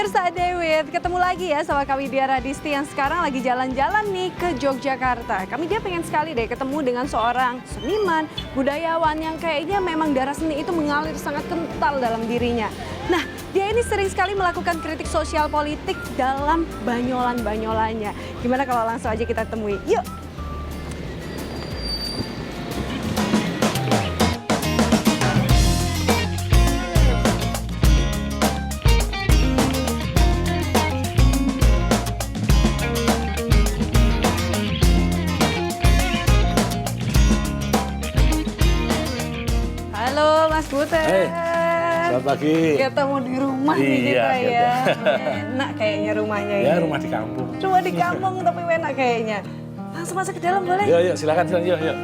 pemirsa Dewit, ketemu lagi ya sama kami Dia Radisti yang sekarang lagi jalan-jalan nih ke Yogyakarta. Kami dia pengen sekali deh ketemu dengan seorang seniman, budayawan yang kayaknya memang darah seni itu mengalir sangat kental dalam dirinya. Nah, dia ini sering sekali melakukan kritik sosial politik dalam banyolan-banyolannya. Gimana kalau langsung aja kita temui? Yuk! Halo Mas Butet. Hey, selamat pagi. Ketemu di rumah nih kita ya. Enak kayaknya rumahnya ini. Ya, rumah di kampung. Rumah di kampung tapi enak kayaknya. Langsung masuk ke dalam boleh? Yuk, silakan, yuk.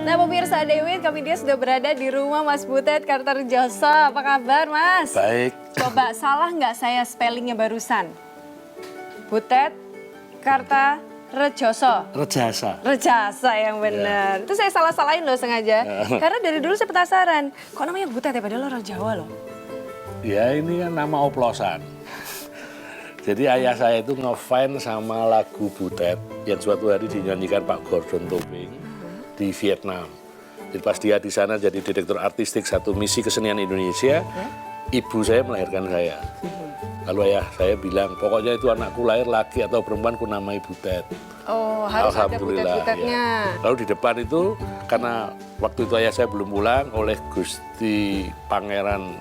Nah pemirsa Dewit, kami dia sudah berada di rumah Mas Butet Kartarjoso. Apa kabar Mas? Baik. Coba salah nggak saya spellingnya barusan? Butet Kartarjoso. Rejasa yang benar. Itu saya salah-salahin loh sengaja. Karena dari dulu saya penasaran. Kok namanya Butet ya? Padahal orang Jawa loh. Ya, ini kan nama oplosan. Jadi ayah saya itu ngefans sama lagu Butet yang suatu hari dinyanyikan Pak Gordon Tobing di Vietnam. Jadi pas dia di sana jadi direktur artistik satu misi kesenian Indonesia, ibu saya melahirkan saya. Lalu ayah saya bilang, pokoknya itu anakku lahir laki atau perempuan ku namai Butet. Oh, harus ada Butet-Butetnya. Ya. Lalu di depan itu, karena waktu itu ayah saya belum pulang, oleh Gusti Pangeran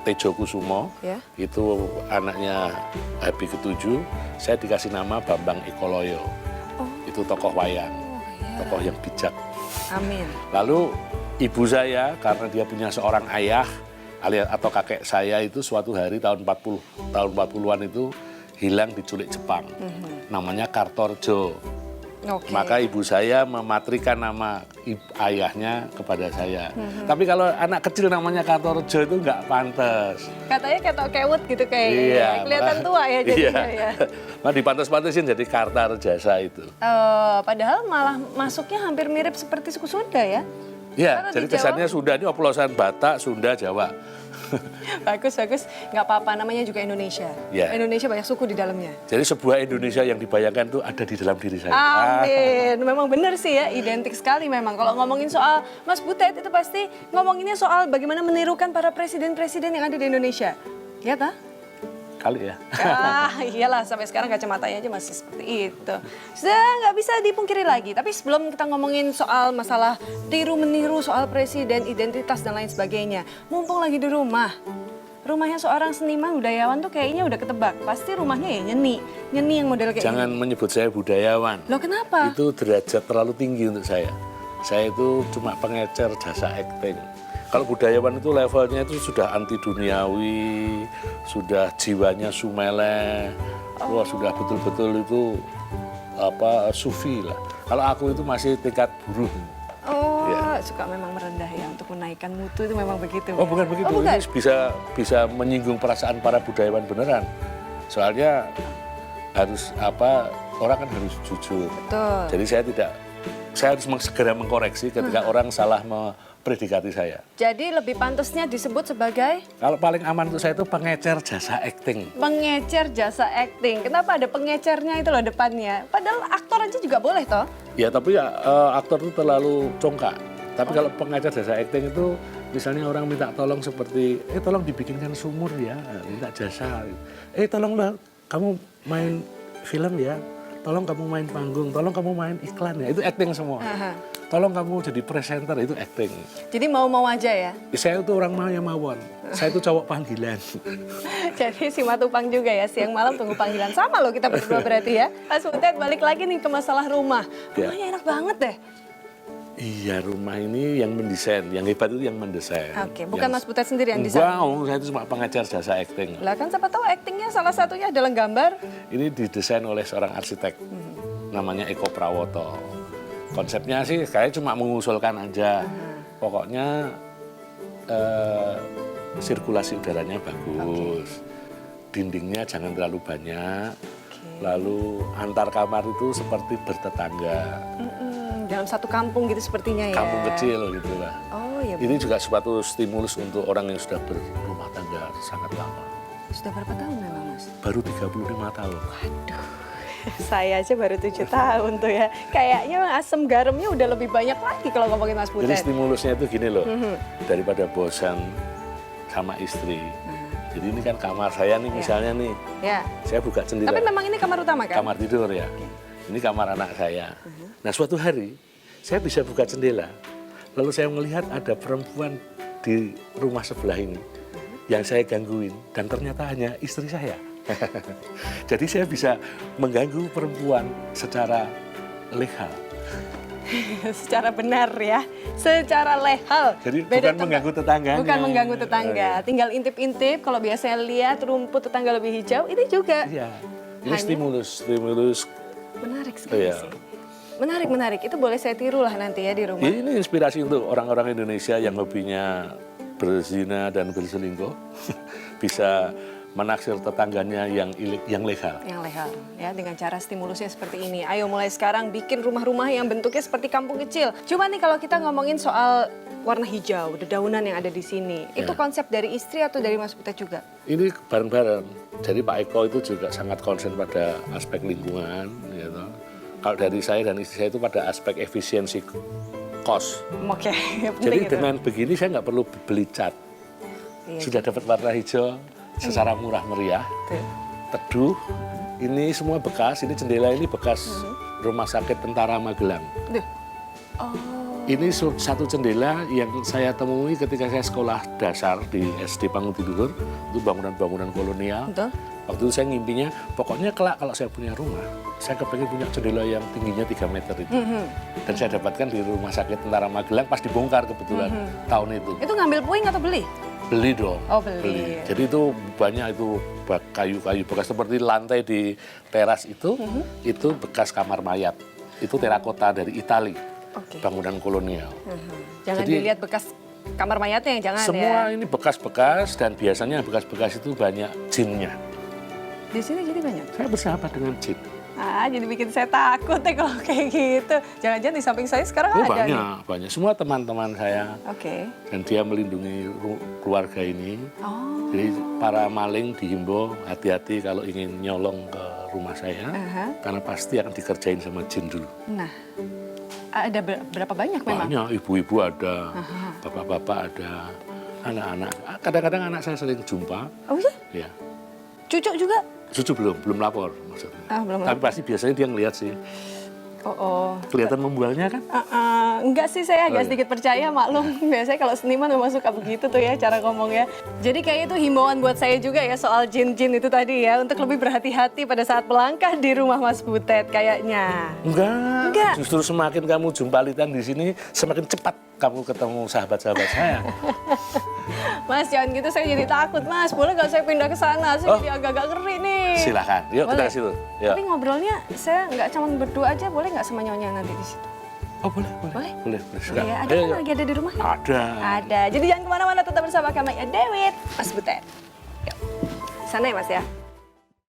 Tejokusumo, itu anaknya Habib ke-7, saya dikasih nama Bambang Ekoloyo. Itu tokoh wayang. Tokoh yang bijak. Amin. Lalu ibu saya karena dia punya seorang ayah alias atau kakek saya itu suatu hari tahun 40-an itu hilang diculik Jepang. Namanya Kartorjo. Maka ibu saya mematrikan nama ayahnya kepada saya. Tapi kalau anak kecil namanya Kartorjo itu nggak pantas. Katanya ketok kewut gitu kayaknya. Kelihatan tua ya jadinya ya. Nah dipantas-pantasin jadi Kartarjasa itu. Padahal malah masuknya hampir mirip seperti suku Sunda ya? Iya, jadi kesannya Sunda ini oplosan Batak, Sunda, Jawa. Bagus. Nggak apa-apa, namanya juga Indonesia. Ya. Indonesia banyak suku di dalamnya. Jadi sebuah Indonesia yang dibayangkan itu ada di dalam diri saya. Amin. Memang benar sih ya, identik sekali memang. Kalau ngomongin soal Mas Butet itu pasti ngomonginnya soal bagaimana menirukan para presiden-presiden yang ada di Indonesia. Ya tak? Kali ya. Iyalah, sampai sekarang kacamatanya aja masih seperti itu. Sudah nggak bisa dipungkiri lagi. Tapi sebelum kita ngomongin soal masalah tiru-meniru, soal presiden, identitas dan lain sebagainya. Mumpung lagi di rumah. Rumahnya seorang seniman budayawan tuh kayaknya udah ketebak. Pasti rumahnya ya nyeni yang model kayak Jangan menyebut saya budayawan. Loh kenapa? Itu derajat terlalu tinggi untuk saya. Saya itu cuma pengecer jasa akting. Kalau budayawan itu levelnya itu sudah anti duniawi, sudah jiwanya sumele, wah sudah betul-betul itu sufi lah. Kalau aku itu masih tingkat buruh. Suka memang merendah ya untuk menaikkan mutu itu memang begitu. Oh bukan begitu, ini bisa menyinggung perasaan para budayawan beneran. Soalnya harus orang kan harus jujur. Betul. Jadi saya harus segera mengkoreksi ketika orang salah mempredikati saya. Jadi lebih pantasnya disebut sebagai? Kalau paling aman untuk saya itu pengecer jasa akting. Pengecer jasa akting. Kenapa ada pengecernya itu loh depannya? Padahal aktor aja juga boleh toh? Ya tapi aktor itu terlalu congkak. Tapi kalau pengecer jasa akting itu misalnya orang minta tolong seperti, tolong dibikinkan sumur ya, minta jasa. Tolonglah kamu main film ya. Tolong kamu main panggung, tolong kamu main iklan ya, itu acting semua. Tolong kamu jadi presenter, itu acting. Jadi mau-mau aja ya? Saya itu orang mawon, saya itu cowok panggilan. Jadi si Matupang juga ya, siang malam tunggu panggilan. Sama loh kita berdua berarti ya. Mas Butet balik lagi nih ke masalah rumah. Rumahnya enak banget deh. Iya, rumah ini yang mendesain, yang hebat itu yang mendesain. Oke, bukan Mas Butet sendiri yang desain? Enggak, saya itu cuma pengecer jasa acting. Lah kan siapa tahu actingnya salah satunya adalah gambar. Ini didesain oleh seorang arsitek, namanya Eko Prawoto. Konsepnya sih kayak cuma mengusulkan aja. pokoknya sirkulasi udaranya bagus, dindingnya jangan terlalu banyak, lalu antar kamar itu seperti bertetangga. Dalam satu kampung gitu sepertinya ya. Kampung kecil gitu lah. Oh iya. Ini juga suatu stimulus untuk orang yang sudah berumah tangga sangat lama. Sudah berapa tahun memang Mas? Baru 35 tahun. Waduh, saya aja baru 7 tahun tuh ya. Kayaknya asam garamnya udah lebih banyak lagi kalau ngomongin Mas Jadi Butet. stimulusnya itu gini loh, daripada bosan sama istri. Jadi ini kan kamar saya nih misalnya nih, Ya. saya buka jendela. Tapi memang ini kamar utama kan? Kamar tidur ya. Ini kamar anak saya. Nah suatu hari saya bisa buka jendela, lalu saya melihat ada perempuan di rumah sebelah ini yang saya gangguin, dan ternyata hanya istri saya. Jadi saya bisa mengganggu perempuan secara legal. Secara benar ya, secara legal. Jadi Beda bukan tempat. mengganggu tetangganya. Bukan mengganggu tetangga, tinggal intip-intip. Kalau biasanya lihat rumput tetangga lebih hijau, ini juga. Iya, ini Hanya- stimulus. Menarik sekali Iya. sih. Menarik. Itu boleh saya tiru lah nanti ya di rumah. Ini inspirasi untuk orang-orang Indonesia yang hobinya berzina dan berselingkuh. Bisa menaksir tetangganya yang legal. Yang legal ya, dengan cara stimulusnya seperti ini. Ayo mulai sekarang bikin rumah-rumah yang bentuknya seperti kampung kecil. Cuma nih kalau kita ngomongin soal warna hijau, dedaunan yang ada di sini, itu Ya. konsep dari istri atau dari Mas Butet juga? Ini bareng-bareng. Jadi Pak Eko itu juga sangat konsen pada aspek lingkungan. Gitu. Kalau dari saya dan istri saya itu pada aspek efisiensi kos. Oke, Jadi penting itu. dengan begini saya nggak perlu beli cat. Iya, Sudah dapat warna hijau secara murah meriah, tuh. teduh. Ini semua bekas, ini jendela ini bekas Rumah Sakit Tentara Magelang. Duh. Oh, Ini satu jendela yang saya temui ketika saya sekolah dasar di SD Pangudi Luhur. Itu bangunan-bangunan kolonial. betul. Waktu itu saya ngimpinya, pokoknya kelak kalau saya punya rumah, saya kepengen punya jendela yang tingginya 3 meter itu. Dan saya dapatkan di Rumah Sakit Tentara Magelang pas dibongkar kebetulan tahun itu. Itu ngambil puing atau beli? Beli dong. Oh, beli. Jadi itu banyak itu kayu-kayu bekas seperti lantai di teras itu bekas kamar mayat. Itu terakota dari Itali, Oke. bangunan kolonial. Jangan Jadi- dilihat bekas kamar mayatnya, jangan Semua ya. ini bekas-bekas dan biasanya bekas-bekas itu banyak jinnya. Di sini jadi banyak. Saya bersahabat dengan jin. Jadi bikin saya takut deh kalau kayak gitu. Jangan-jangan di samping saya sekarang Oh, ada nih. banyak. Semua teman-teman saya Oke. dan dia melindungi keluarga ini. Oh. Jadi para maling dihimbau hati-hati kalau ingin nyolong ke rumah saya, karena pasti akan dikerjain sama jin dulu. Nah, ada berapa banyak memang? Banyak, ibu-ibu ada, bapak-bapak ada, anak-anak. Kadang-kadang anak saya sering jumpa, Oh iya? ya. Cucu juga? Cucu belum lapor maksudnya. Belum. Tapi pasti biasanya dia ngeliat sih. Oh. Kelihatan membualnya kan? Enggak sih, saya agak iya. sedikit percaya, maklum. Biasanya kalau seniman memang suka begitu tuh ya cara ngomongnya. Jadi kayak itu himbauan buat saya juga ya soal jin-jin itu tadi ya. Untuk lebih berhati-hati pada saat melangkah di rumah Mas Butet kayaknya. Enggak. Justru semakin kamu jumpalitan di sini, semakin cepat kamu ketemu sahabat-sahabat saya. Mas, jangan gitu, saya jadi takut, Mas. Boleh nggak saya pindah ke sana? Saya jadi agak-agak ngeri nih. Silakan, yuk kita Boleh. ke situ. Yuk. Tapi ngobrolnya saya nggak cuma berdua aja, boleh nggak sama Nyonya nanti di situ? Oh boleh. Boleh? Suka. Iya, ada Ayo, kan yuk. lagi ada di rumah? Ada. Ada. Jadi jangan kemana-mana, tetap bersama kami, Dewit, Mas Butet. Yuk. Sana ya, Mas ya.